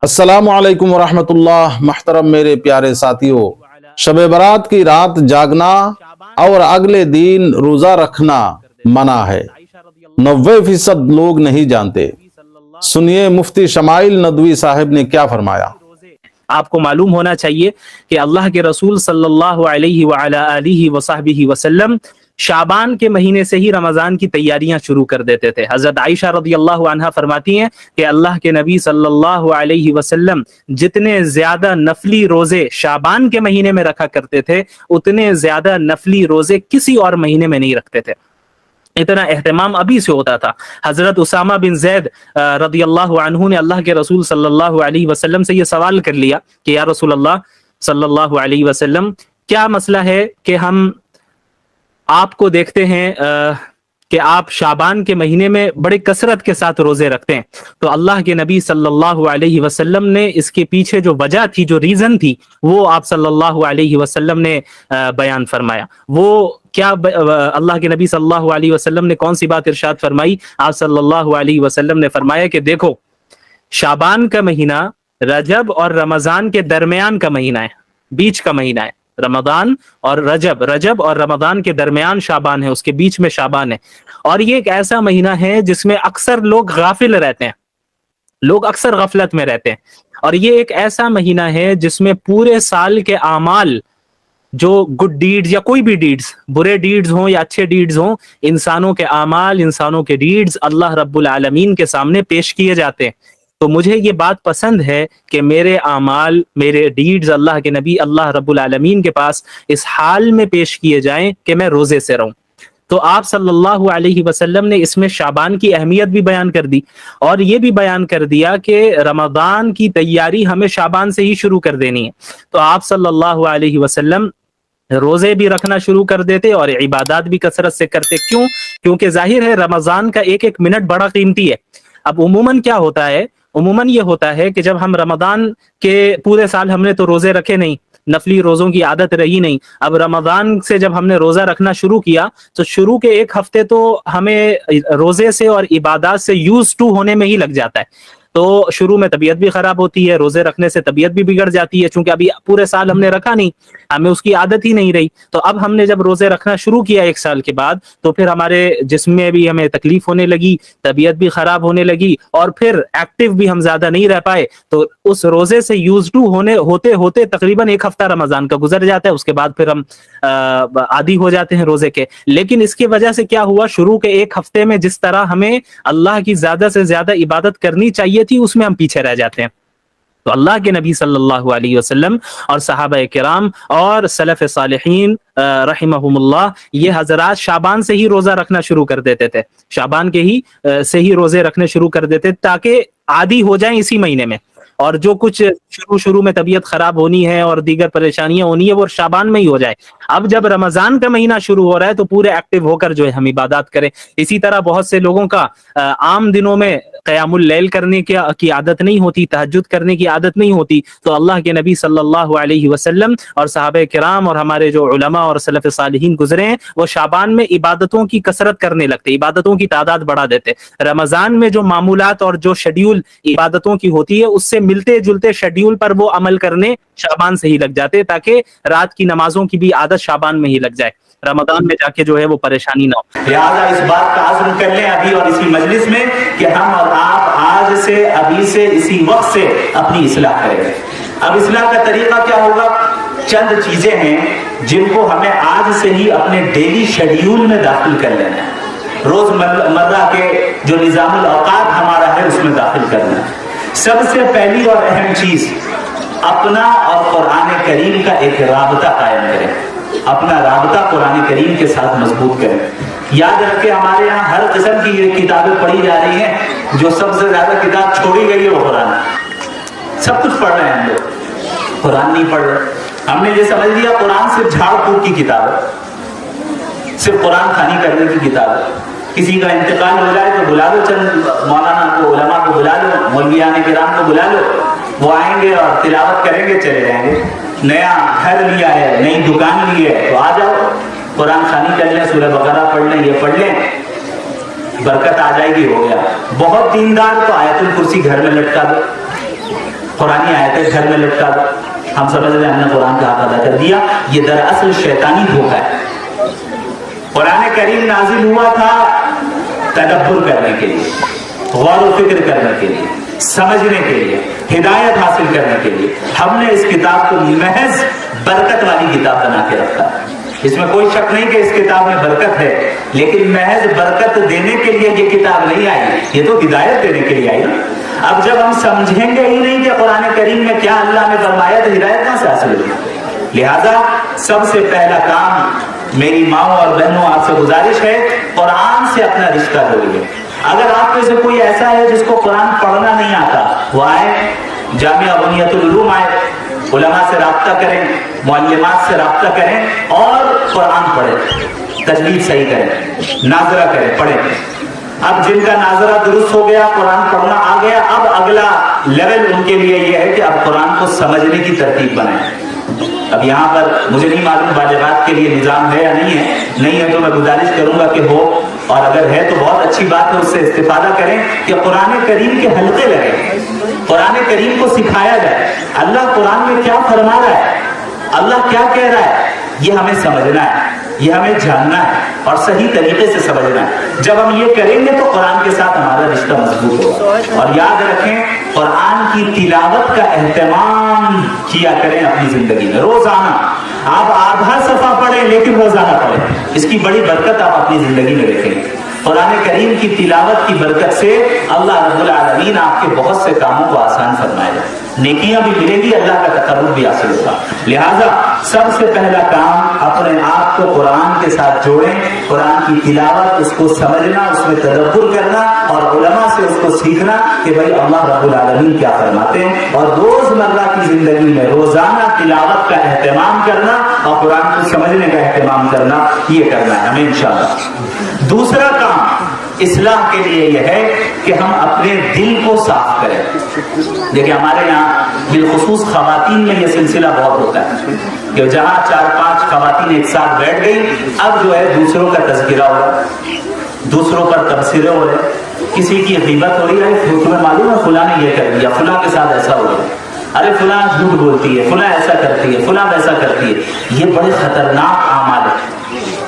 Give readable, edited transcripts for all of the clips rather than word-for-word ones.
السلام علیکم ورحمۃ اللہ۔ محترم میرے پیارے ساتھیوں، شب برات کی رات جاگنا اور اگلے دن روزہ رکھنا منع ہے۔ 90% لوگ نہیں جانتے۔ سنیے مفتی شمائل ندوی صاحب نے کیا فرمایا۔ آپ کو معلوم ہونا چاہیے کہ اللہ کے رسول صلی اللہ علیہ وعلا آلہ وصحبہ وسلم شعبان کے مہینے سے ہی رمضان کی تیاریاں شروع کر دیتے تھے۔ حضرت عائشہ رضی اللہ عنہا فرماتی ہیں کہ اللہ کے نبی صلی اللہ علیہ وسلم جتنے زیادہ نفلی روزے شعبان کے مہینے میں رکھا کرتے تھے، اتنے زیادہ نفلی روزے کسی اور مہینے میں نہیں رکھتے تھے۔ اتنا اہتمام ابھی سے ہوتا تھا۔ حضرت اسامہ بن زید رضی اللہ عنہ نے اللہ کے رسول صلی اللہ علیہ وسلم سے یہ سوال کر لیا کہ یا رسول اللہ صلی اللہ علیہ وسلم، کیا مسئلہ ہے کہ ہم آپ کو دیکھتے ہیں کہ آپ شعبان کے مہینے میں بڑے کثرت کے ساتھ روزے رکھتے ہیں؟ تو اللہ کے نبی صلی اللہ علیہ وسلم نے اس کے پیچھے جو وجہ تھی، جو ریزن تھی، وہ آپ صلی اللہ علیہ وسلم نے بیان فرمایا۔ وہ کیا اللہ کے نبی صلی اللہ علیہ وسلم نے کون سی بات ارشاد فرمائی؟ آپ صلی اللہ علیہ وسلم نے فرمایا کہ دیکھو، شعبان کا مہینہ رجب اور رمضان کے درمیان کا مہینہ ہے، بیچ کا مہینہ ہے۔ رمضان اور رجب اور رمضان کے درمیان شعبان ہے، اس کے بیچ میں شعبان ہے۔ اور یہ ایک ایسا مہینہ ہے جس میں اکثر لوگ غافل رہتے ہیں، لوگ اکثر غفلت میں رہتے ہیں۔ اور یہ ایک ایسا مہینہ ہے جس میں پورے سال کے اعمال، جو گڈ ڈیڈز یا کوئی بھی ڈیڈز، برے ڈیڈز ہوں یا اچھے ڈیڈز ہوں، انسانوں کے اعمال، انسانوں کے ڈیڈز اللہ رب العالمین کے سامنے پیش کیے جاتے ہیں۔ تو مجھے یہ بات پسند ہے کہ میرے اعمال، میرے ڈیڈز اللہ کے نبی اللہ رب العالمین کے پاس اس حال میں پیش کیے جائیں کہ میں روزے سے رہوں۔ تو آپ صلی اللہ علیہ وسلم نے اس میں شعبان کی اہمیت بھی بیان کر دی، اور یہ بھی بیان کر دیا کہ رمضان کی تیاری ہمیں شعبان سے ہی شروع کر دینی ہے۔ تو آپ صلی اللہ علیہ وسلم روزے بھی رکھنا شروع کر دیتے اور عبادات بھی کثرت سے کرتے۔ کیوں؟ کیونکہ ظاہر ہے رمضان کا ایک ایک منٹ بڑا قیمتی ہے۔ اب عموماً کیا ہوتا ہے؟ عموماً یہ ہوتا ہے کہ جب ہم رمضان کے پورے سال ہم نے تو روزے رکھے نہیں، نفلی روزوں کی عادت رہی نہیں، اب رمضان سے جب ہم نے روزہ رکھنا شروع کیا تو شروع کے ایک ہفتے تو ہمیں روزے سے اور عبادات سے یوز ٹو ہونے میں ہی لگ جاتا ہے۔ تو شروع میں طبیعت بھی خراب ہوتی ہے، روزے رکھنے سے طبیعت بھی بگڑ جاتی ہے، چونکہ ابھی پورے سال ہم نے رکھا نہیں، ہمیں اس کی عادت ہی نہیں رہی۔ تو اب ہم نے جب روزے رکھنا شروع کیا ایک سال کے بعد، تو پھر ہمارے جسم میں بھی ہمیں تکلیف ہونے لگی، طبیعت بھی خراب ہونے لگی، اور پھر ایکٹیو بھی ہم زیادہ نہیں رہ پائے۔ تو اس روزے سے یوز ٹو ہوتے ہوتے تقریباً ایک ہفتہ رمضان کا گزر جاتا ہے، اس کے بعد پھر ہم عادی ہو جاتے ہیں روزے کے۔ لیکن اس کی وجہ سے کیا ہوا؟ شروع کے ایک ہفتے میں جس طرح ہمیں اللہ کی زیادہ سے زیادہ عبادت کرنی چاہیے تھی، اس میں ہم پیچھے رہ جاتے ہیں۔ تو اللہ کے نبی صلی اللہ علیہ وسلم اور صحابہ کرام اور سلف صالحین رحمہم اللہ، یہ حضرات شعبان سے ہی روزہ رکھنا شروع کر دیتے تھے، شعبان کے ہی سے ہی روزے رکھنے شروع کر دیتے تاکہ عادی ہو جائیں اسی مہینے میں، اور جو کچھ شروع میں طبیعت خراب ہونی ہے اور دیگر پریشانیاں ہونی ہے وہ شعبان میں ہی ہو جائے۔ اب جب رمضان کا مہینہ شروع ہو رہا ہے تو پورے ایکٹیو ہو کر جو ہے ہم عبادات کریں۔ اسی طرح بہت سے لوگوں کا عام دنوں میں قیام اللیل کرنے کی عادت نہیں ہوتی، تہجد کرنے کی عادت نہیں ہوتی، تو اللہ کے نبی صلی اللہ علیہ وسلم اور صحابہ کرام اور ہمارے جو علماء اور سلف صالحین گزرے ہیں، وہ شعبان میں عبادتوں کی کثرت کرنے لگتے، عبادتوں کی تعداد بڑھا دیتے۔ رمضان میں جو معمولات اور جو شیڈیول عبادتوں کی ہوتی ہے، اس سے ملتے جلتے شیڈیول پر وہ عمل کرنے شعبان سے ہی لگ جاتے، تاکہ رات کی نمازوں کی بھی عادت شعبان میں ہی لگ جائے، رمضان میں جا کے جو ہے وہ پریشانی نہ ہو۔ لہٰذا اس بات کا عزم کر لیں ابھی اور اسی مجلس میں کہ ہم اور آپ آج سے، ابھی سے، اسی وقت سے اپنی اصلاح کریں۔ اب اصلاح کا طریقہ کیا ہوگا؟ چند چیزیں ہیں جن کو ہمیں آج سے ہی اپنے ڈیلی شیڈیول میں داخل کر لینا ہے، روز مرہ کے جو نظام الاوقات ہمارا ہے اس میں داخل کرنا ہے۔ سب سے پہلی اور اہم چیز، اپنا اور قرآن کریم کا ایک رابطہ قائم کریں، اپنا رابطہ قرآن کریم کے ساتھ مضبوط کریں۔ یاد رکھیں ہمارے یہاں ہر قسم کی یہ کتابیں پڑھی جا رہی ہیں، جو سب سے زیادہ کتاب چھوڑی گئی ہے وہ قرآن۔ سب کچھ پڑھ رہے ہیں ہم لوگ، قرآن نہیں پڑھ رہے۔ ہم نے یہ سمجھ لیا قرآن صرف جھاڑ پھونک کی کتاب ہے، صرف قرآن خوانی کرنے کی کتاب ہے۔ کسی کا انتقال ہو جائے تو بلا لو، چند مولانا کو، علماء کو بلا لو، مولویان کرام کو بلا لو، وہ آئیں گے اور تلاوت کریں گے، چلے جائیں گے۔ نیا گھر لیا ہے، نئی دکان لی ہے، تو آ جاؤ قرآن خوانی کر لیں، سورہ بقرہ پڑھ لیں، یہ پڑھ لیں، برکت آ جائے گی، ہو گیا۔ بہت دیندار تو آیت الکرسی گھر میں لٹکا دو، قرآنی آیتیں گھر میں لٹکا دو، ہم سمجھ رہے ہیں ہم نے قرآن کا حق ادا کر دیا، یہ دراصل شیطانی دھوکہ ہے۔ قرآن کریم نازل ہوا تھا تدبر کرنے کے لیے، غور و فکر کرنے کے لیے، سمجھنے کے لیے، ہدایت حاصل کرنے کے لیے۔ ہم نے اس کتاب کو محض برکت والی کتاب بنا کے رکھا ہے، اس میں کوئی شک نہیں کہ اس کتاب میں برکت ہے، لیکن محض برکت دینے کے لیے یہ کتاب نہیں آئی، یہ تو ہدایت دینے کے لیے آئی نا۔ اب جب ہم سمجھیں گے ہی نہیں کہ قرآن کریم میں کیا اللہ نے فرمایا تو ہدایت کہاں سے حاصل ہوگی؟ لہذا سب سے پہلا کام میری ماؤں اور بہنوں آپ سے گزارش ہے، قرآن سے اپنا رشتہ جوڑیے۔ اگر آپ میں سے کوئی ایسا ہے جس کو قرآن پڑھنا نہیں آتا، وہ آئے جامعہ بنیۃ العلوم آئے، علماء سے رابطہ کریں، معلمات سے رابطہ کریں اور قرآن پڑھیں، تجوید صحیح کریں، ناظرہ کریں، پڑھیں۔ اب جن کا ناظرہ درست ہو گیا، قرآن پڑھنا آ گیا، اب اگلا لیول ان کے لیے یہ ہے کہ اب قرآن کو سمجھنے کی ترتیب بنائیں۔ اب یہاں پر مجھے نہیں معلوم بالغات کے لیے نظام ہے یا نہیں ہے تو میں گزارش کروں گا کہ ہو، اور اگر ہے تو بہت اچھی بات ہے، اس سے استفادہ کریں کہ قرآن کریم کے حلقے لگیں، قرآن کریم کو سکھایا جائے، اللہ قرآن میں کیا فرما رہا ہے، اللہ کیا کہہ رہا ہے، یہ ہمیں سمجھنا ہے، یہ ہمیں جاننا ہے اور صحیح طریقے سے سمجھنا ہے۔ جب ہم یہ کریں گے تو قرآن کے ساتھ ہمارا رشتہ مضبوط ہوگا۔ اور یاد رکھیں، قرآن کی تلاوت کا اہتمام کیا کریں اپنی زندگی میں، روزانہ۔ آپ آدھا صفحہ پڑھیں لیکن روزانہ پڑھیں، اس کی بڑی برکت آپ اپنی زندگی میں دیکھیں گے۔ قرآن کریم کی تلاوت کی برکت سے اللہ رب العالمین آپ کے بہت سے کاموں کو آسان فرمائے گا، نیکیاں بھی ملیں گی، اللہ کا تقرب بھی حاصل ہوگا۔ لہذا سب سے پہلا کام اپنے آپ کو قرآن کے ساتھ جوڑیں، قرآن کی تلاوت، اس کو سمجھنا، اس میں تدبر کرنا اور علماء سے اس کو سیکھنا کہ بھائی اللہ رب العالمین کیا فرماتے ہیں، اور روزمرہ کی زندگی میں روزانہ تلاوت کا اہتمام کرنا اور قرآن کو سمجھنے کا اہتمام کرنا، یہ کرنا ہے ہمیں انشاءاللہ۔ دوسرا کام اصلاح کے لیے یہ ہے کہ ہم اپنے دل کو صاف کریں۔ دیکھیں ہمارے یہاں بالخصوص خواتین میں یہ سلسلہ بہت ہوتا ہے کہ جہاں 4-5 خواتین ایک ساتھ بیٹھ گئی، اب جو ہے دوسروں کا تذکرہ ہو رہا ہے، دوسروں پر تبصرے ہو رہے ہیں، کسی کی غیبت ہو رہی ہے، تمہیں معلوم ہے فلاں نے یہ کر دیا، فلاں کے ساتھ ایسا ہو رہا ہے، ارے فلاں جھوٹ بولتی ہے، فلاں ایسا کرتی ہے، فلاں ویسا کرتی ہے۔ یہ بڑے خطرناک اعمال ہے،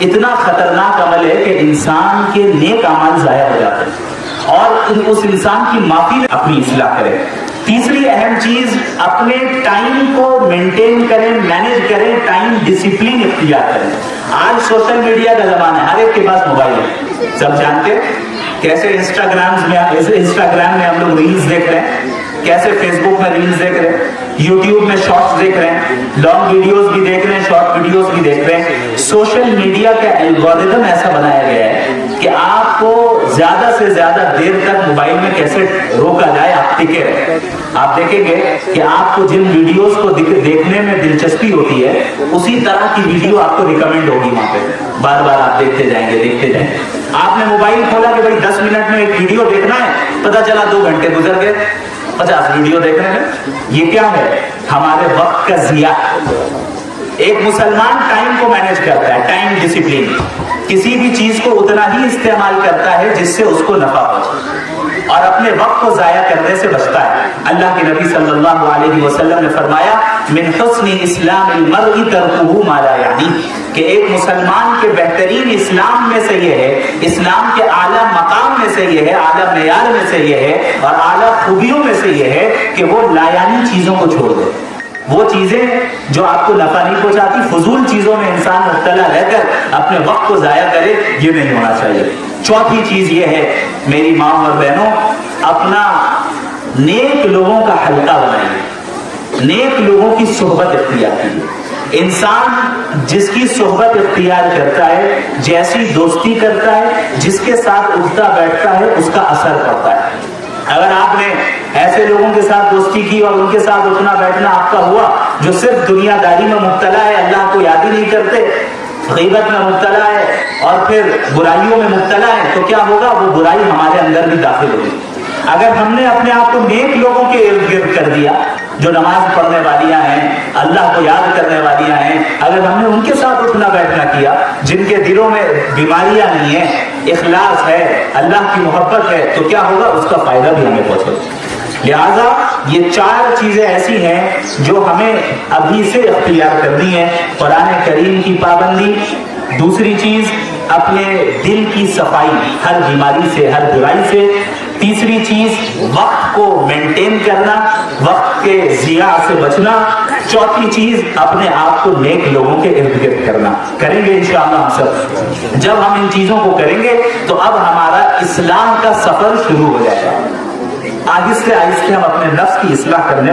اتنا خطرناک عمل ہے کہ انسان کے نیک اعمال ضائع ہو جاتے ہیں اور اس انسان کی معافی اپنی اصلاح کرے۔ تیسری اہم چیز، اپنے ٹائم کو مینٹین کریں، مینج کریں، ٹائم ڈسپلن اختیار کریں۔ آج سوشل میڈیا کا زمانہ ہے، ہر ایک کے پاس موبائل ہے، سب جانتے ہیں کیسے انسٹاگرام میں ہم لوگ ریلز دیکھ رہے ہیں، کیسے فیس بک میں ریلز دیکھ رہے ہیں، یوٹیوب میں شارٹس دیکھ رہے ہیں، لانگ ویڈیوز بھی دیکھ رہے ہیں، شارٹ ویڈیوز بھی دیکھ رہے ہیں۔ سوشل میڈیا کا الگورتھم ایسا بنایا گیا ہے کہ آپ کو زیادہ سے زیادہ دیر تک موبائل میں کیسے روکا جائے، آپ ٹکے رہیں۔ آپ دیکھیں گے کہ آپ کو جن ویڈیوز کو دیکھنے میں دلچسپی ہوتی ہے، اسی طرح کی ویڈیو آپ کو ریکمینڈ ہوگی، وہاں پہ بار بار آپ دیکھتے جائیں گے۔ آپ نے موبائل کھولا کہ بھائی 10 منٹ میں ایک ویڈیو دیکھنا ہے، پتہ چلا 2 گھنٹے گزر گئے 50 ویڈیو دیکھنے میں۔ یہ کیا ہے؟ ہمارے وقت کا ضیاع۔ ایک مسلمان ٹائم کو مینج کرتا ہے، ٹائم ڈسپلن، کسی بھی چیز کو اتنا ہی استعمال کرتا ہے جس سے اس کو نفع پہنچے، اور اپنے وقت کو ضائع کرنے سے بچتا ہے۔ اللہ کے نبی صلی اللہ علیہ وسلم نے فرمایا، من حسن اسلام المرء ترکہ ما لا یعنی، کہ ایک مسلمان کے بہترین اسلام میں سے یہ ہے، اسلام کے اعلیٰ مقام میں سے یہ ہے، اعلیٰ معیار میں سے یہ ہے اور اعلیٰ خوبیوں میں سے یہ ہے کہ وہ لایانی چیزوں کو چھوڑ دے۔ وہ چیزیں جو آپ کو نفع نہیں پہنچاتی، فضول چیزوں میں انسان مبتلا رہ کر اپنے وقت کو ضائع کرے، یہ نہیں ہونا چاہیے۔ چوتھی چیز یہ ہے میری ماں اور بہنوں، اپنا نیک لوگوں کا حلقہ بنائیے، نیک لوگوں کی صحبت اختیار کیجیے۔ انسان جس کی صحبت اختیار کرتا ہے، جیسی دوستی کرتا ہے، جس کے ساتھ اٹھتا بیٹھتا ہے، اس کا اثر پڑتا ہے۔ اگر آپ نے ایسے لوگوں کے ساتھ دوستی کی اور ان کے ساتھ اٹھنا بیٹھنا آپ کا ہوا جو صرف دنیا داری میں مبتلا ہے، اللہ کو یاد ہی نہیں کرتے، غیبت میں مبتلا ہے اور پھر برائیوں میں مبتلا ہے، تو کیا ہوگا؟ وہ برائی ہمارے اندر بھی داخل ہوگی۔ اگر ہم نے اپنے آپ کو نیک لوگوں کے ارد گرد کر دیا، جو نماز پڑھنے والیاں ہیں، اللہ کو یاد کرنے والیاں ہیں، اگر ہم نے ان کے ساتھ اٹھنا بیٹھنا کیا، جن کے دلوں میں بیماریاں نہیں ہیں، اخلاص ہے، اللہ کی محبت ہے، تو کیا ہوگا؟ اس کا فائدہ بھی ہمیں پہنچے گا۔ لہذا یہ 4 چیزیں ایسی ہیں جو ہمیں ابھی سے اختیار کرنی ہے. قرآن کریم کی پابندی، دوسری چیز اپنے دل کی صفائی ہر بیماری سے، ہر برائی سے، تیسری چیز وقت کو مینٹین کرنا، وقت کے ضیاع سے بچنا، چوتھی چیز اپنے آپ کو نیک لوگوں کے ارد گرد کرنا. کریں گے انشاءاللہ ہم سب. جب ہم ان چیزوں کو کریں گے تو اب ہمارا اصلاح کا سفر شروع ہو جائے گا. آہستہ آہستہ ہم اپنے نفس کی اصلاح کرنے